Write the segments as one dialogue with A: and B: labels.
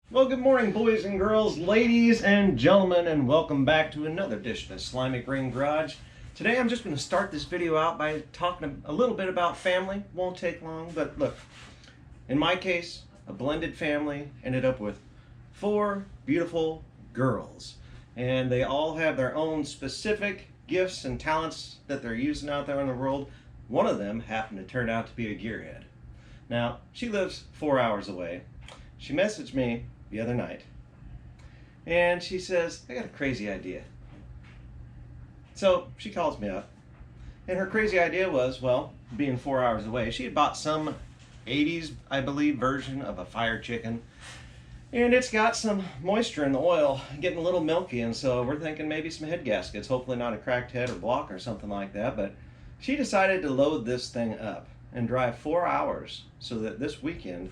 A: Well, good morning, boys and girls, ladies and gentlemen, and welcome back to another edition of Slimy Green Garage. Today I'm just going to start this video out by talking a little bit about family. Won't take long, but look, in my case, a blended family ended up with 4 beautiful girls. And they all have their own specific gifts and talents that they're using out there in the world. One of them happened to turn out to be a gearhead. Now, she lives 4 hours away. She messaged me the other night and she says, I got a crazy idea. So she calls me up and her crazy idea was, well, being 4 hours away, she had bought some 80s, I believe, version of a Firechicken, and it's got some moisture in the oil, getting a little milky, and so we're thinking maybe some head gaskets, hopefully not a cracked head or block or something like that. But she decided to load this thing up and drive 4 hours so that this weekend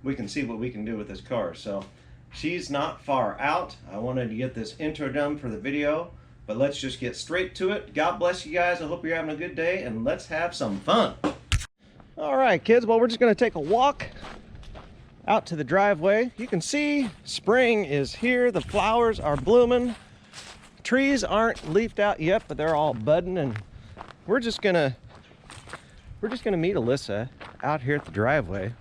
A: we can see what we can do with this car. So she's not far out. I wanted to get this intro done for the video, but let's just get straight to it. God bless you guys. I hope you're having a good day, and let's have some fun. All right, kids. Well, we're just going to take a walk out to the driveway. You can see spring is here. The flowers are blooming. Trees aren't leafed out yet, but they're all budding, and we're just gonna meet Alyssa out here at the driveway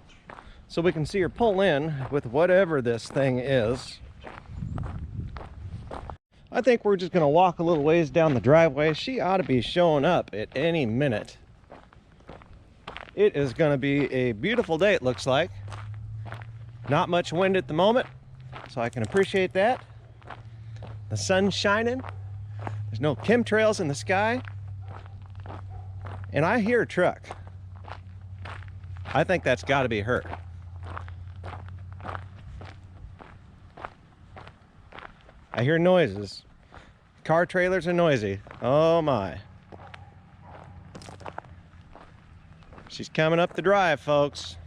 A: so we can see her pull in with whatever this thing is. I think we're just gonna walk a little ways down the driveway. She ought to be showing up at any minute. It is gonna be a beautiful day, it looks like. Not much wind at the moment, so I can appreciate that. The sun's shining. There's no chemtrails in the sky. And I hear a truck. I think that's gotta be her. I hear noises. Car trailers are noisy. Oh my. She's coming up the drive, folks.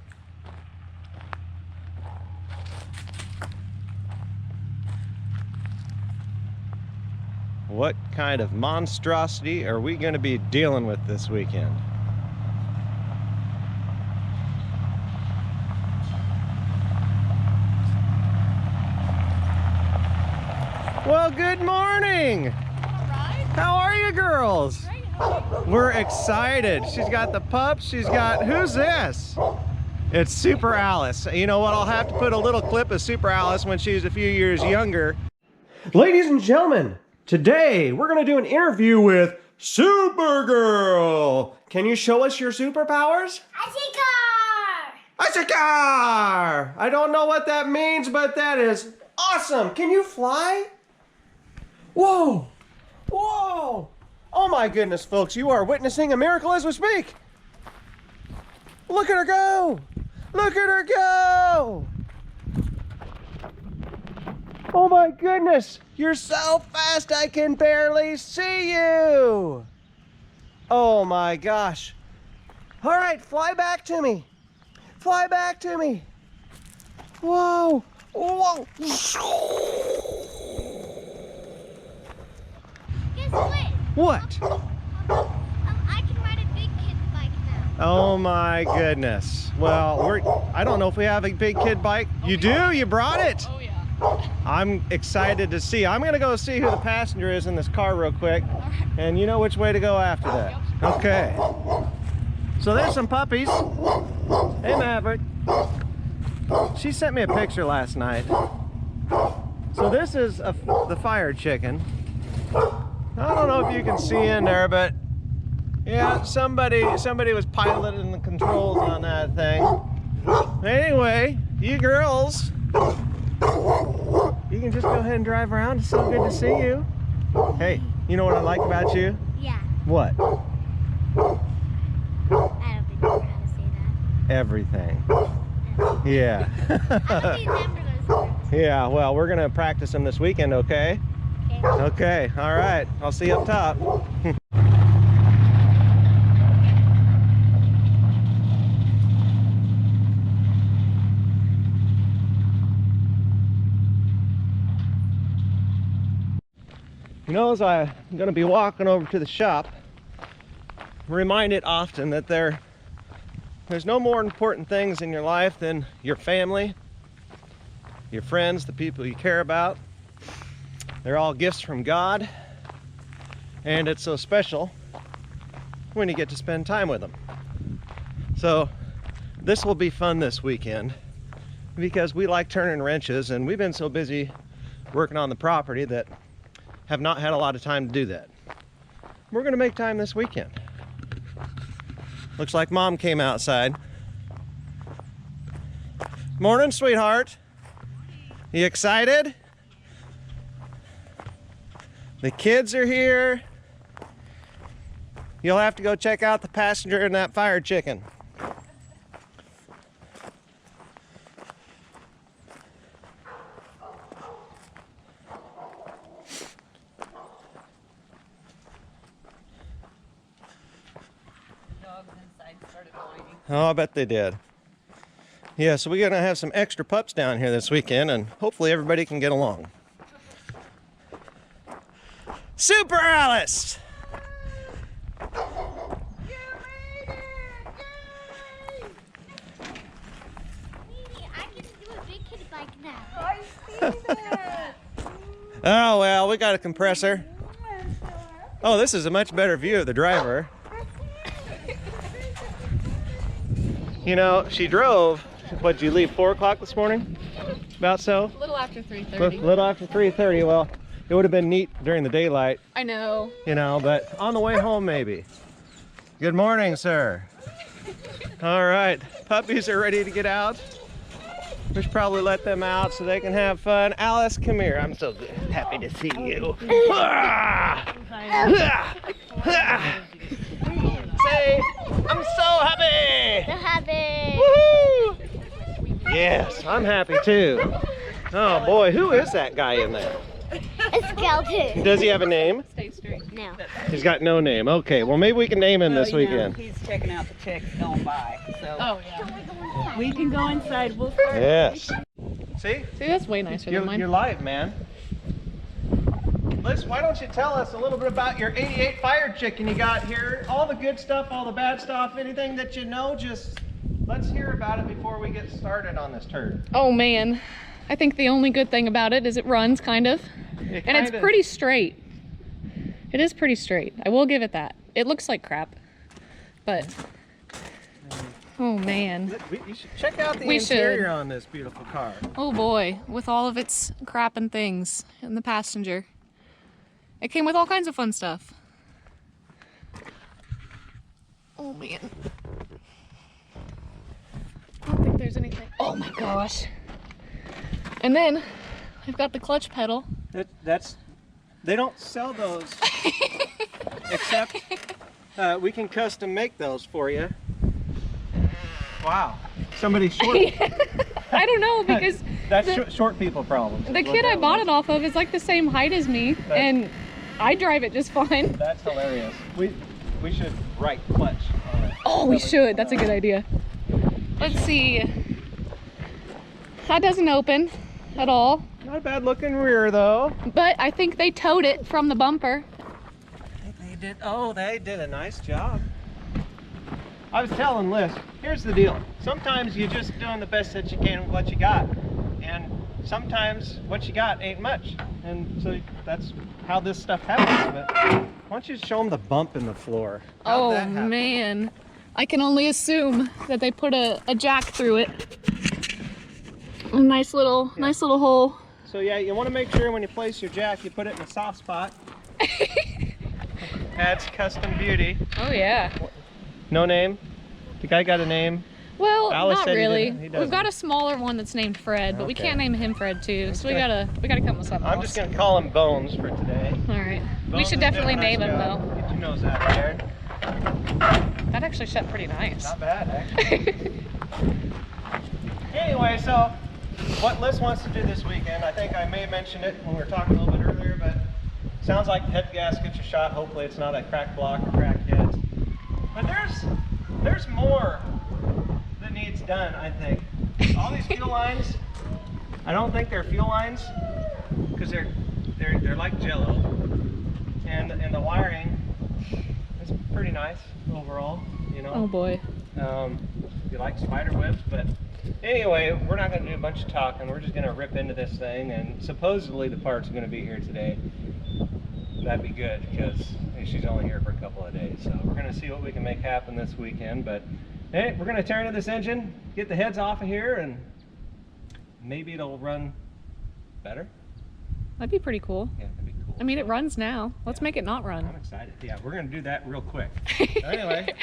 A: What kind of monstrosity are we going to be dealing with this weekend? Well, good morning. How are you girls?
B: Great, how are you?
A: We're excited. She's got the pups. She's got, who's this? It's Super Alice. You know what? I'll have to put a little clip of Super Alice when she's a few years younger. Ladies and gentlemen, today we're going to do an interview with Supergirl. Can you show us your superpowers?
B: I see car!
A: I see car! I don't know what that means, but that is awesome. Can you fly? Whoa! Whoa! Oh my goodness, folks, you are witnessing a miracle as we speak. Look at her go! Look at her go! Oh my goodness! You're so fast I can barely see you! Oh my gosh. All right, fly back to me. Fly back to me. Whoa! Whoa!
B: Guess what?
A: What?
B: I can ride a big kid bike now.
A: Oh my goodness. Well, I don't know if we have a big kid bike. You do? You brought it?
B: Oh yeah.
A: I'm excited to see. I'm gonna go see who the passenger is in this car real quick. And you know which way to go after that. Okay. So there's some puppies. Hey Maverick. She sent me a picture last night. So this is the Firechicken. I don't know if you can see in there, but yeah, somebody was piloting the controls on that thing. Anyway, you girls, you can just go ahead and drive around. It's so good to see you. Hey, you know what I like about you?
B: Yeah.
A: What?
B: I don't think we're gonna say that.
A: Everything. Yeah.
B: I don't think hamburgers are.
A: Yeah, well, we're gonna practice them this weekend, okay?
B: Okay.
A: Okay, all right. I'll see you up top. You know, as I'm going to be walking over to the shop, I'm reminded often that there's no more important things in your life than your family your friends, the people you care about. They're all gifts from God, and it's so special when you get to spend time with them. So this will be fun this weekend because we like turning wrenches, and we've been so busy working on the property that have not had a lot of time to do that. We're gonna make time this weekend. Looks like Mom came outside. Morning, sweetheart. You excited? The kids are here. You'll have to go check out the passenger in that Firechicken. Oh, I bet they did. Yeah, so we're gonna have some extra pups down here this weekend, and hopefully everybody can get along. Super Alice!
B: I get to do a big kid bike now.
C: I see that.
A: Oh, well, we got a compressor. Oh, this is a much better view of the driver. You know, she drove, what'd you leave, 4 o'clock this morning? About so?
C: A little after 3:30.
A: A little after 3:30. Well, it would have been neat during the daylight,
C: I know.
A: you know, but on the way home maybe. Good morning, sir. All right, puppies are ready to get out. We should probably let them out so they can have fun. Alice, come here. I'm so good. Happy to see you. Say, I'm so happy.
B: So happy.
A: Woohoo! Yes, I'm happy too. Oh boy, who is that guy in there?
B: A skeleton.
A: Does he have a name?
C: Stay straight.
B: No.
A: He's got no name. Okay, well maybe we can name him this weekend.
D: He's checking out the chicks going by. So
C: Oh yeah.
D: we can go inside. We'll
A: Yes. See?
C: See, that's way nicer than mine.
A: You're live, man. Liz, why don't you tell us a little bit about your 88 Firechicken you got here? All the good stuff, all the bad stuff, anything that you know, just let's hear about it before we get started on this turd.
C: Oh man, I think the only good thing about it is it runs kind of, and it's pretty straight. It is pretty straight. I will give it that. It looks like crap, but oh man.
A: You should check out the
C: We
A: interior
C: should.
A: on this beautiful car.
C: Oh boy, with all of its crap and things in the passenger. It came with all kinds of fun stuff. Oh man. I don't think there's anything. Oh my gosh. And then I've got the clutch pedal.
A: They don't sell those, except we can custom make those for you. Wow, somebody's short.
C: I don't know because
A: That's short people problems.
C: the kid I bought it off of is like the same height as me, and I drive it just fine.
A: That's hilarious. We should write clutch on it.
C: Oh, we should. That's a good idea. Let's see. That doesn't open at all,
A: Not a bad looking rear though.
C: but I think they towed it from the bumper.
A: They did. Oh, they did a nice job. I was telling Liz, here's the deal. Sometimes you're just doing the best that you can with what you got, and sometimes what you got ain't much, and so that's how this stuff happens. But why don't you show them the bump in the floor? How'd
C: Oh
A: that happen?
C: man, I can only assume that they put a jack through it. A nice little hole.
A: So yeah, you want to make sure when you place your jack, you put it in a soft spot. Adds custom beauty.
C: Oh yeah.
A: No name? The guy got a name?
C: Well,
A: Alice
C: not
A: said he
C: really.
A: didn't. He
C: We've
A: doesn't.
C: got a smaller one that's named Fred, but we
A: Okay.
C: can't name him Fred too. So we
A: Okay.
C: gotta come with something
A: I'm
C: else.
A: just gonna call him Bones for today.
C: All right. We
A: Bones
C: should
A: is
C: definitely
A: doing a nice
C: name him
A: job.
C: though.
A: Get your nose out there.
C: That actually shut pretty nice.
A: Not bad, actually. Anyway, so what Liz wants to do this weekend, I think I may have mentioned it when we were talking a little bit earlier, but sounds like head gaskets are shot. Hopefully it's not a cracked block or cracked heads. But there's more that needs done, I think. All these fuel lines, I don't think they're fuel lines because they're like Jello, and the wiring is pretty nice overall, you know.
C: Oh boy.
A: You like spider webs, but Anyway, we're not going to do a bunch of talking. We're just going to rip into this thing, and supposedly the parts are going to be here today. That'd be good because she's only here for a couple of days. So we're going to see what we can make happen this weekend. But hey, we're going to tear into this engine, get the heads off of here, and maybe it'll run better.
C: That'd be pretty cool.
A: Yeah, that'd be cool.
C: I mean, it runs now. Let's make it not run.
A: I'm excited. Yeah, we're going to do that real quick. Anyway.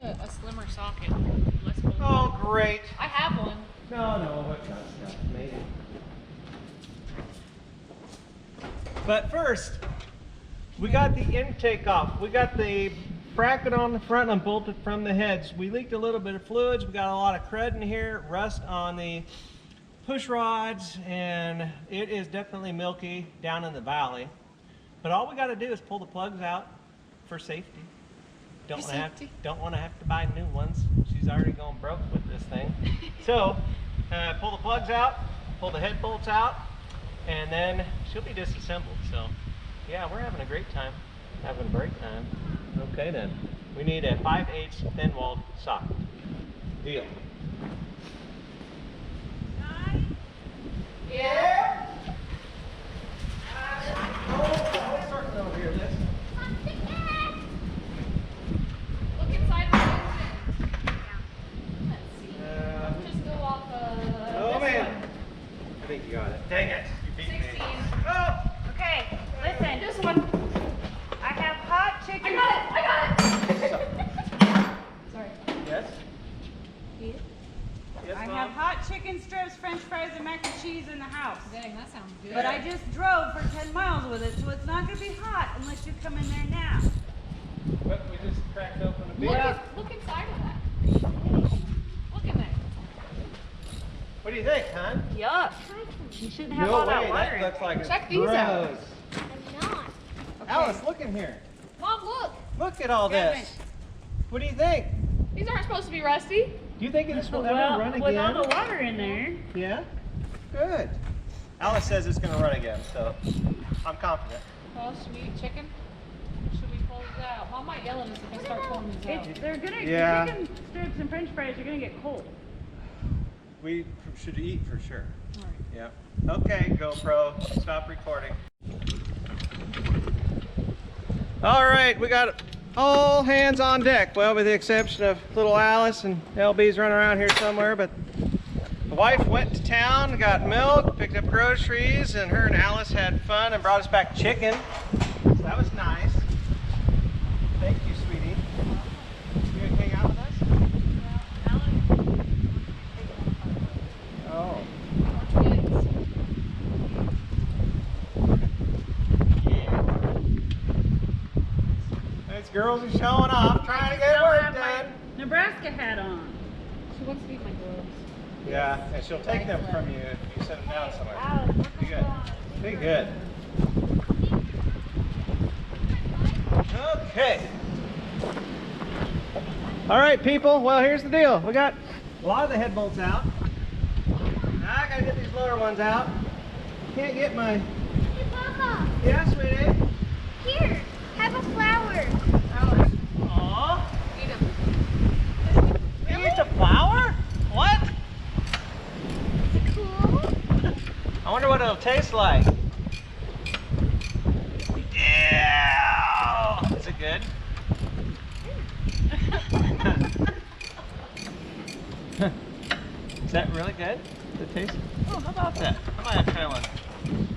C: A slimmer socket.
A: Oh, great.
C: I have one.
A: No, it's not stuff. Maybe. But first, we got the intake off. We got the bracket on the front and bolted from the heads. We leaked a little bit of fluids. We got a lot of crud in here, rust on the push rods, and it is definitely milky down in the valley. But all we got to do is pull the plugs out for safety. Don't want to have to buy new ones. She's already going broke with this thing. So pull the plugs out, pull the head bolts out, and then she'll be disassembled. So yeah, we're having a great time, having a break time. Okay then, we need a 5/8 thin-walled socket. Deal. Yeah. Oh, starting over here, Liz.
C: Look inside the engine. Let's see. Just go off
A: Oh man.
C: one.
A: I think you got it. Dang it. You beat
C: 16.
A: me. Oh!
D: Okay, listen.
C: This one.
D: I have hot chicken.
C: I got it. Sorry.
A: Yes? Yes,
D: I
A: Mom?
D: have hot chicken strips, French fries, and mac and cheese in the house.
C: Dang, that sounds good.
D: But I just drove for 10 miles with it, so it's not going to be hot unless you come in there now.
A: But we just cracked open a beer.
C: Look inside of that. Look in there.
A: What do you think, hon?
D: Yuck. You shouldn't have
A: No
D: all that
A: way,
D: water
A: that
D: in
A: looks like it's
C: Check these out.
A: gross.
B: I'm not.
A: Alice, look in here.
C: Mom, look.
A: Look at all this. What do you think?
C: These aren't supposed to be rusty.
A: Do you think this will
D: Well,
A: ever run
D: with all
A: again?
D: the water in there.
A: Yeah? Good. Alice says it's going to run again, so I'm confident.
C: Oh, sweet chicken. Should we pull these out? Mom might yell at us if I start pulling these out.
D: They're gonna,
A: Yeah.
D: chicken strips and French fries are gonna get cold.
A: We should eat for sure.
C: All right.
A: Yeah. Okay, GoPro, stop recording. All right, we got all hands on deck. Well, with the exception of little Alice, and LB's running around here somewhere, but the wife went to town, got milk, picked up groceries, and her and Alice had fun and brought us back chicken. So that was nice. Thank you, sweetie. You gonna hang out with us? Oh. These girls are showing off, trying to get work done.
D: Nebraska hat on.
C: She wants to eat my gloves.
A: Yeah, and she'll take them from you if you set them down somewhere.
D: Alice, look
A: Be good. Be good. Okay. All right, people. Well, here's the deal. We got a lot of the head bolts out. Now I gotta get these lower ones out. Can't get my.
B: Hey, Papa.
A: Yeah, sweetie.
B: Here, have a flower.
A: Alice. Aw.
C: Eat them.
A: You used a flower? What?
B: Is it cool?
A: I wonder what it'll taste like. Yeah. Is it good? Is that really good? Does it taste? Oh, how about that? I might have to try one.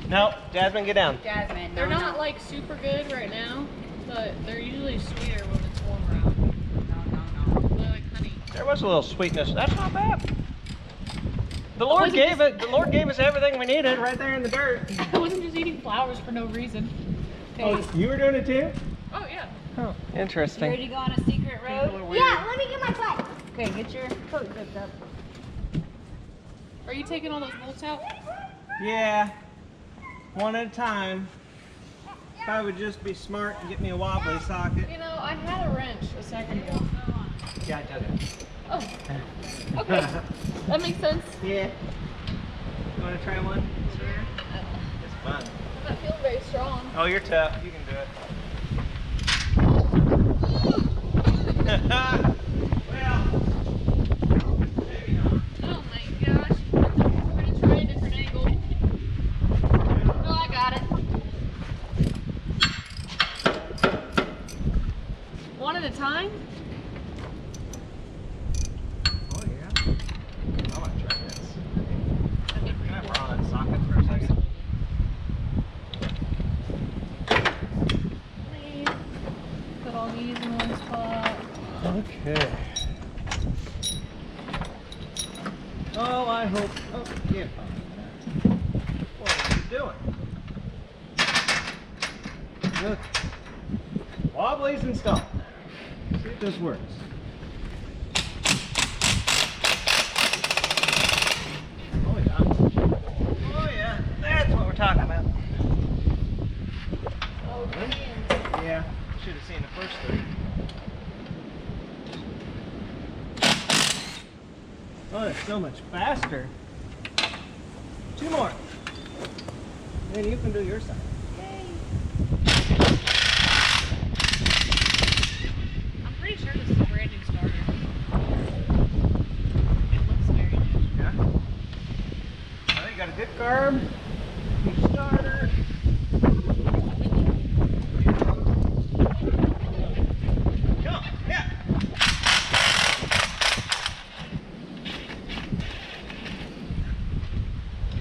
A: No, Jasmine, get down.
D: Jasmine,
C: They're not like super good right now, but they're usually sweeter when it's warmer out.
D: No.
C: They're like honey.
A: There was a little sweetness. That's not bad. The Lord gave it. The Lord gave us everything we needed right there in the dirt.
C: I wasn't just eating flowers for no reason. Okay.
A: Oh, you were doing it too?
C: Oh yeah.
A: Oh,
D: You
A: interesting.
D: ready to go on a secret road?
B: Yeah, let me get my butt.
D: Okay, get your coat zipped up.
C: Are you taking all those bolts out?
A: Yeah, one at a time. If I would just be smart and get me a wobbly socket.
C: You know, I had a wrench a second ago.
A: Yeah, I did it.
C: Oh. Okay. That makes sense.
A: Yeah. You want to try one? It's fun.
C: I'm not feeling very strong.
A: Oh, you're tough. You can do it. Well, maybe not.
C: Oh my gosh. We're gonna try a different angle. No, I got it. One at a time?
A: Oh, yeah. I want to try this. Can I borrow that socket for a second?
C: Please. Put all these in one spot.
A: Okay. Oh, I hope. Oh, yeah. What are you doing? Look. Wobblies installed. See if this works. Oh, yeah. Oh, yeah. That's what we're talking about.
C: Oh, man.
A: Yeah. Should have seen the first three. Oh, it's so much faster. Two more. Then you can do your side.
C: I'm pretty sure this is a brand new starter. It looks very new.
A: Yeah. Well, you got a good carb. Good starter. Come on. Yeah.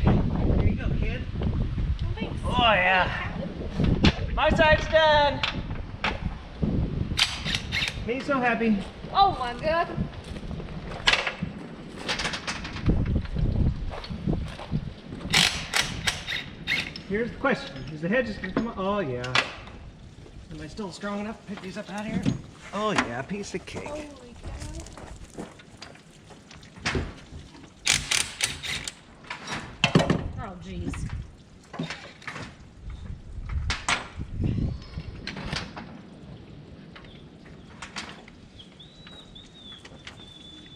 A: There you go, kid.
C: Oh, thanks.
A: Oh, yeah. My side's done. Me so happy.
C: Oh my god.
A: Here's the question. Is the head just gonna come on? Oh, yeah. Am I still strong enough to pick these up out here? Oh, yeah. Piece of cake.
C: Holy cow. Oh jeez.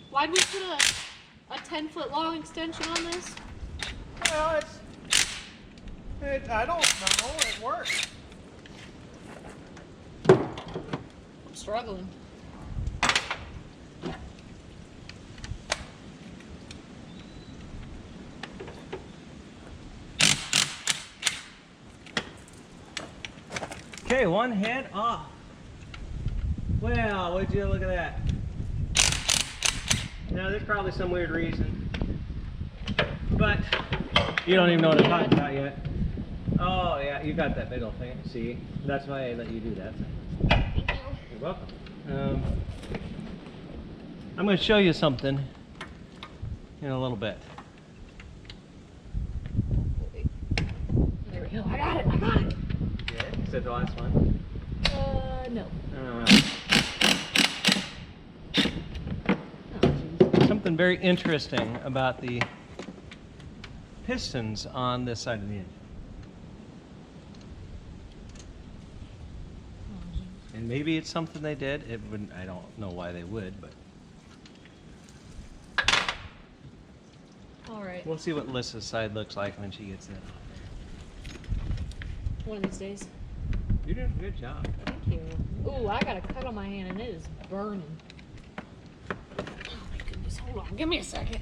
C: Why'd we put a 10-foot long extension on this?
A: Well, I don't know. It works.
C: I'm struggling.
A: Okay, one head off. Well, would you look at that? Now, there's probably some weird reason, but you don't even know what I'm talking about yet. Oh, yeah, you got that big old thing. See, that's why I let you do that.
B: Thank you.
A: You're welcome. I'm going to show you something in a little bit.
C: There we go. I got it. I got it.
A: Yeah, is that the last one?
C: No.
A: Oh,
C: Oh, jeez.
A: something very interesting about the pistons on this side of the engine.
C: Oh, jeez.
A: And maybe it's something they did. It wouldn't. I don't know why they would, but
C: All right.
A: we'll see what Alyssa's side looks like when she gets in.
C: One of these days.
A: You're doing a good job.
C: Thank you. Ooh, I got a cut on my hand and it is burning. Oh my goodness. Hold on. Give me a second.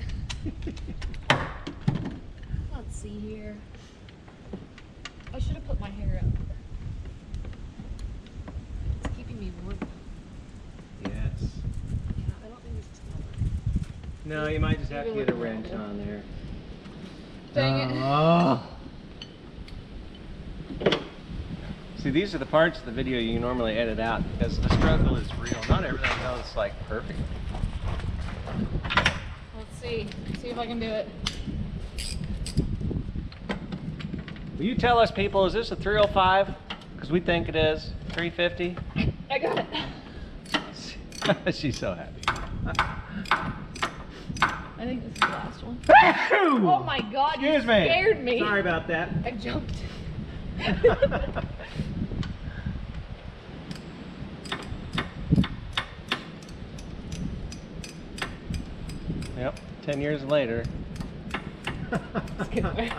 C: Let's see here. I should have put my hair up. It's keeping me warm.
A: Yes.
C: Yeah, I don't think this is gonna work.
A: No, you might just have to get a wrench on there.
C: Dang it.
A: Oh. See, these are the parts of the video you normally edit out because the struggle is real. Not everything goes like perfect.
C: Let's see if I can do it.
A: Will you tell us, people, is this a 305? Because we think it is. 350?
C: I got it.
A: She's so happy.
C: I think this is the last one. Oh my God,
A: Excuse
C: you
A: me.
C: scared me.
A: Sorry about that.
C: I jumped.
A: Yep, 10 years later.
C: Let's get away.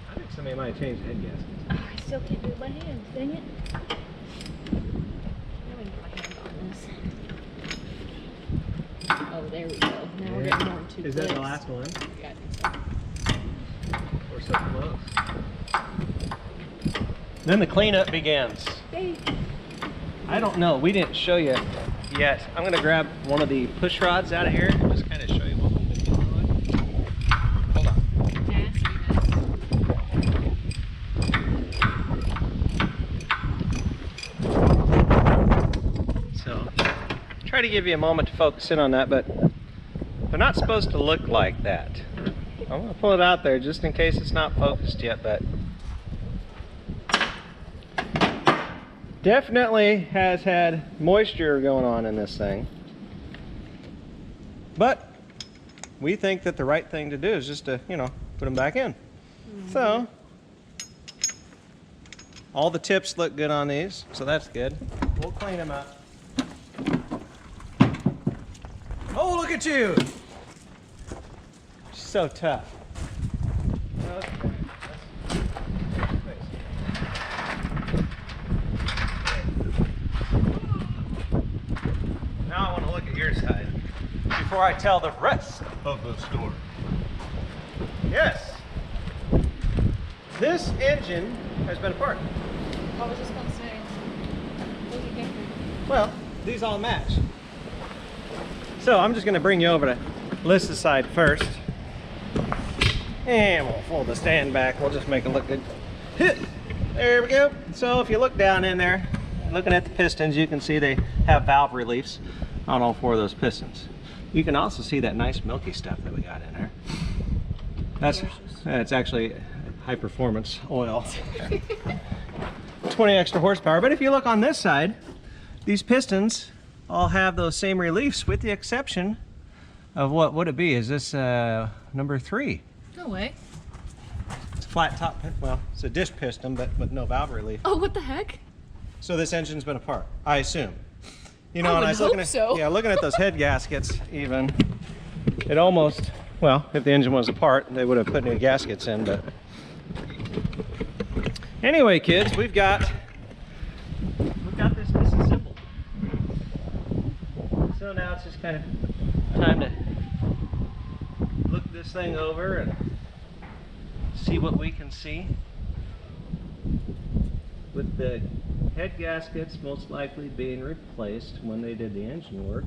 A: I think somebody might have changed the head gaskets.
C: Oh, I still can't do it by hand. Dang it. Now I can get my hand on this. Oh, there we go. Now we're getting more into
A: Is that the last one?
C: Yeah, I think so.
A: We're so close. Then the cleanup begins.
C: Hey.
A: I don't know. We didn't show you yet. I'm going to grab one of the push rods out of here and just kind of show you what we've been dealing with. Hold on. So, try to give you a moment to focus in on that, but they're not supposed to look like that. I'm going to pull it out there just in case it's not focused yet, but definitely has had moisture going on in this thing. But we think that the right thing to do is just to, you know, put them back in. So, all the tips look good on these, so that's good. We'll clean them up. Oh, look at you! She's so tough. Okay. Now I want to look at your side before I tell the rest of the story. Yes, this engine has been apart.
C: I was just going to say, what do you think?
A: Well, these all match. So I'm just going to bring you over to Alyssa's side first. And we'll fold the stand back. We'll just make it look good. There we go. So if you look down in there, looking at the pistons, you can see they have valve reliefs on all four of those pistons. You can also see that nice milky stuff that we got in there. It's actually high performance oil. 20 extra horsepower. But if you look on this side, these pistons all have those same reliefs with the exception of what would it be? Is this number 3?
C: No way.
A: It's a flat top, well, it's a dish piston, but with no valve relief.
C: Oh, what the heck?
A: So this engine's been apart, I assume. You know,
C: I
A: and
C: would
A: I was looking
C: hope
A: at,
C: so.
A: yeah, looking at those head gaskets even, it almost, well, if the engine was apart, they would have put new gaskets in, but. Anyway, kids, we've got this disassembled. So now it's just kind of time to look this thing over and see what we can see. With the head gaskets most likely being replaced when they did the engine work.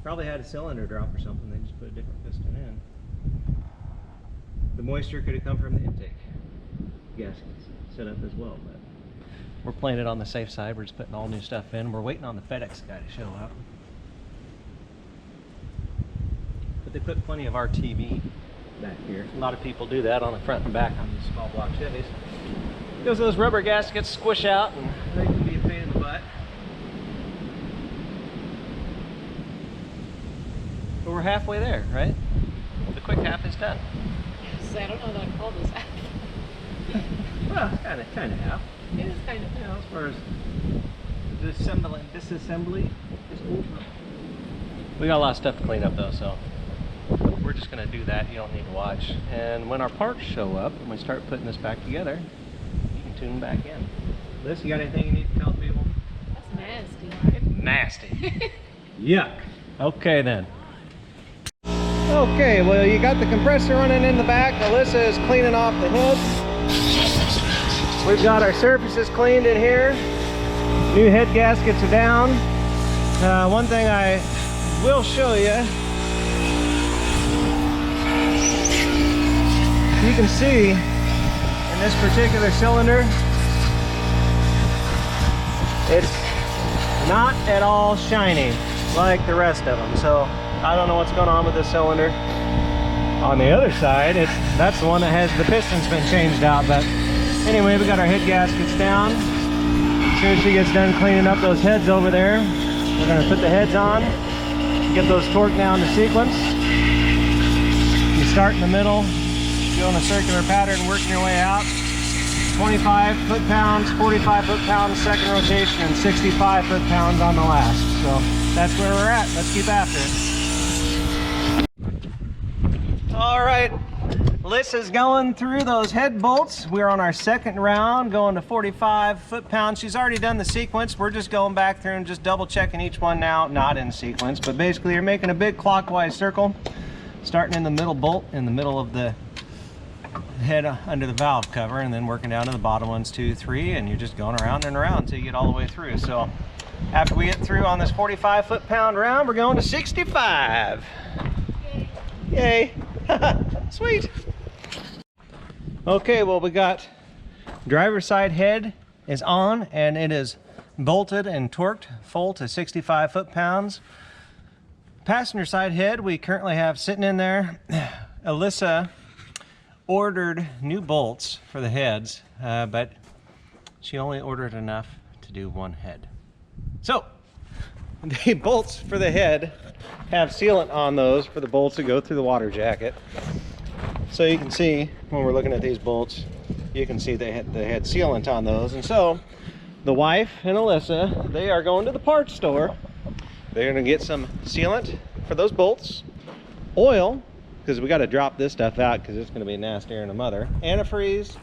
A: Probably had a cylinder drop or something, they just put a different piston in. The moisture could have come from the intake gaskets set up as well, but we're playing it on the safe side. We're just putting all new stuff in. We're waiting on the FedEx guy to show up. But they put plenty of RTV back here. A lot of people do that on the front and back on these small block Chevys. Because those rubber gaskets squish out and they can be a pain in the butt. But we're halfway there, right? The quick half is done.
C: I don't know that I call this half.
A: Well, kind of half.
C: It is kind of.
A: You know, as far as disassembly is over. We got a lot of stuff to clean up though, so we're just gonna do that. You don't need to watch. And when our parts show up and we start putting this back together, you can tune back in. Liz, you got anything you need to tell people?
C: That's nasty.
A: It's nasty. Yuck. Okay then. Okay, well you got the compressor running in the back. Alyssa is cleaning off the heads. We've got our surfaces cleaned in here. New head gaskets are down. One thing I will show you. You can see in And this particular cylinder, it's not at all shiny like the rest of them. So I don't know what's going on with this cylinder. On the other side, that's the one that has the pistons been changed out. But anyway, we got our head gaskets down. As soon as she gets done cleaning up those heads over there, we're going to put the heads on, get those torqued down to sequence. You start in the middle, go in a circular pattern, working your way out. 25 foot-pounds, 45 foot-pounds second rotation, and 65 foot-pounds on the last. So that's where we're at. Let's keep after it. All right, Alyssa's going through those head bolts. We're on our second round, going to 45 foot-pounds. She's already done the sequence. We're just going back through and just double checking each one now, not in sequence, but basically you're making a big clockwise circle, starting in the middle bolt, in the middle of the head under the valve cover, and then working down to the bottom ones, 2, 3, and you're just going around and around until you get all the way through. So after we get through on this 45 foot-pound round, we're going to 65. Yay. Sweet. Okay, well, we got driver's side head is on, and it is bolted and torqued full to 65 foot-pounds. Passenger side head we currently have sitting in there. Alyssa ordered new bolts for the heads, but she only ordered enough to do one head. So the bolts for the head have sealant on those for the bolts that go through the water jacket. So you can see when we're looking at these bolts, you can see they had sealant on those. And so the wife and Alyssa, they are going to the parts store. They're going to get some sealant for those bolts, oil, because we got to drop this stuff out because it's going to be nastier than a mother, antifreeze,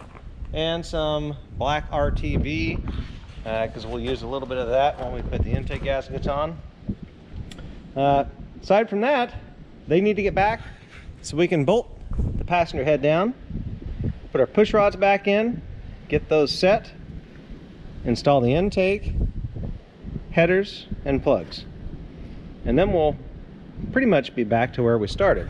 A: and some black RTV, because we'll use a little bit of that when we put the intake gaskets on. Aside from that, they need to get back so we can bolt the passenger head down, put our push rods back in, get those set, install the intake, headers, and plugs. And then we'll pretty much be back to where we started.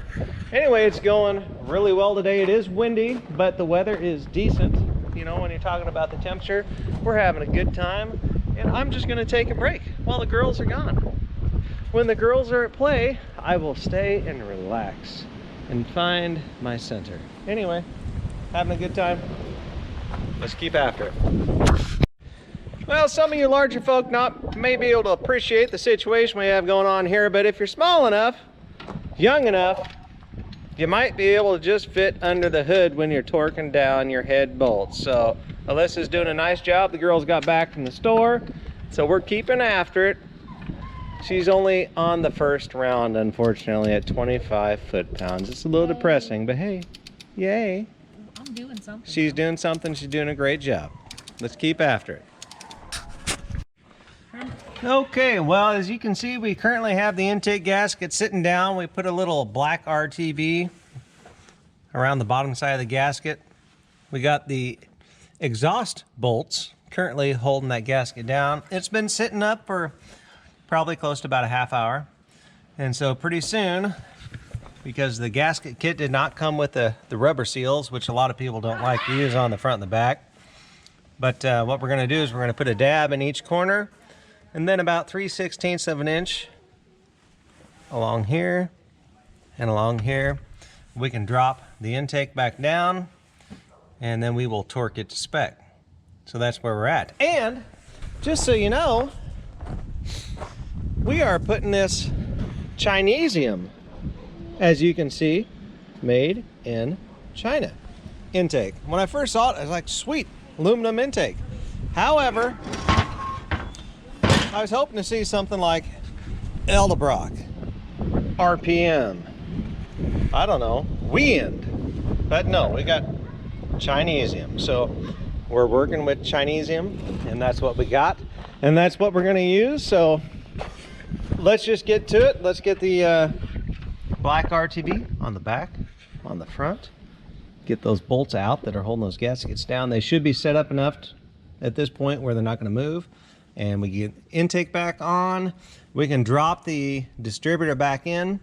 A: Anyway, it's going really well today. It is windy, but the weather is decent. You know, when you're talking about the temperature, we're having a good time. And I'm just gonna take a break while the girls are gone. When the girls are at play, I will stay and relax and find my center. Anyway, having a good time. Let's keep after it. Well, some of you larger folk may be able to appreciate the situation we have going on here, but if you're small enough, young enough, you might be able to just fit under the hood when you're torquing down your head bolts. So Alyssa's doing a nice job. The girls got back from the store, so we're keeping after it. She's only on the first round, unfortunately, at 25 foot-pounds. It's a little depressing, but hey, yay.
C: I'm doing something.
A: She's doing something. She's doing a great job. Let's keep after it. Okay, well, as you can see, we currently have the intake gasket sitting down. We put a little black RTV around the bottom side of the gasket. We got the exhaust bolts currently holding that gasket down. It's been sitting up for probably close to about a half hour. And so pretty soon, because the gasket kit did not come with the rubber seals, which a lot of people don't like to use on the front and the back. But what we're gonna do is we're gonna put a dab in each corner, and then about 3/16 of an inch along here and along here. We can drop the intake back down, and then we will torque it to spec. So that's where we're at. And just so you know, we are putting this Chinesium, as you can see, made in China intake. When I first saw it, I was like, sweet, aluminum intake. However, I was hoping to see something like Edelbrock, RPM, I don't know, Wind, but no, we got Chinesium. So we're working with Chinesium, and that's what we got, and that's what we're going to use. So let's just get to it. Let's get the black RTV on the back, on the front, get those bolts out that are holding those gaskets down. They should be set up enough at this point where they're not going to move. And we get intake back on. We can drop the distributor back in.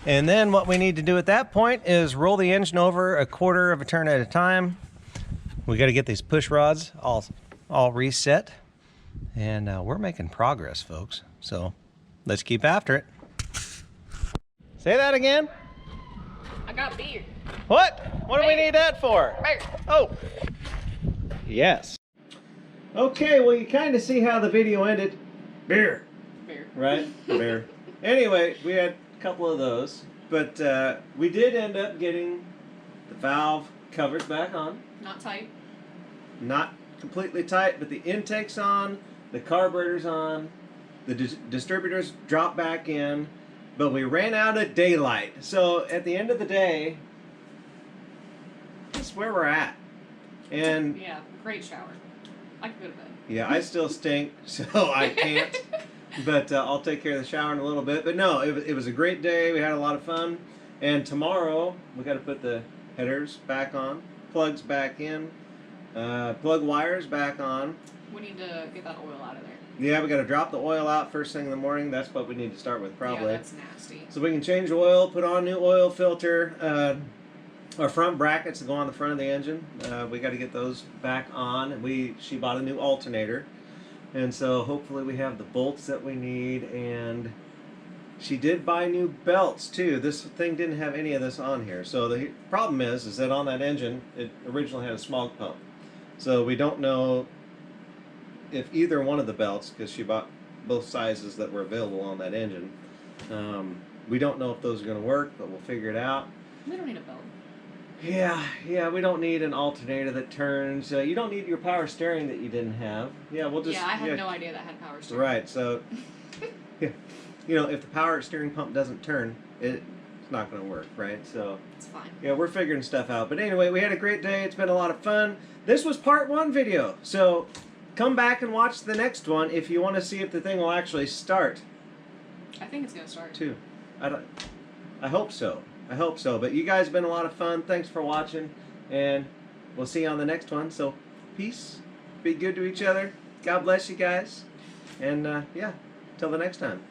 A: And then what we need to do at that point is roll the engine over a quarter of a turn at a time, We got to get these push rods all reset, and we're making progress, folks. So let's keep after it. Say that again.
C: I got beer.
A: What? What do we need that for?
C: Beer.
A: Oh, yes. Okay, well, you kind of see how the video ended. Beer.
C: Beer.
A: Right? Beer. Anyway, we had a couple of those, but we did end up getting the valve covers back on.
C: Not tight.
A: Not completely tight, but the intake's on, the carburetor's on, the distributors dropped back in, but we ran out of daylight. So at the end of the day, that's where we're at. And
C: Yeah, great shower. I can go to bed.
A: yeah, I still stink, so I can't. But I'll take care of the shower in a little bit. But no, it was a great day. We had a lot of fun. And tomorrow, we got to put the headers back on, plugs back in, plug wires back on.
C: We need to get that oil out of there.
A: Yeah, we got to drop the oil out first thing in the morning. That's what we need to start with, probably.
C: Yeah, that's nasty.
A: So we can change the oil, put on new oil filter. Our front brackets that go on the front of the engine, we got to get those back on. She bought a new alternator, and so hopefully we have the bolts that we need. And she did buy new belts too. This thing didn't have any of this on here. So the problem is that on that engine, it originally had a smog pump. So we don't know if either one of the belts, because she bought both sizes that were available on that engine, we don't know if those are going to work, but we'll figure it out.
C: We don't need a belt.
A: Yeah, we don't need an alternator that turns. You don't need your power steering that you didn't have. Yeah, we'll just...
C: Yeah, I had no idea that had power steering.
A: Right, so... yeah, if the power steering pump doesn't turn, it's not going to work, right? So...
C: It's fine.
A: Yeah, we're figuring stuff out. But anyway, we had a great day. It's been a lot of fun. This was part 1 video, so come back and watch the next one if you want to see if the thing will actually start.
C: I think it's going to start.
A: Too. I hope so. I hope so. But you guys have been a lot of fun. Thanks for watching. And we'll see you on the next one. So, peace. Be good to each other. God bless you guys. And, yeah, till the next time.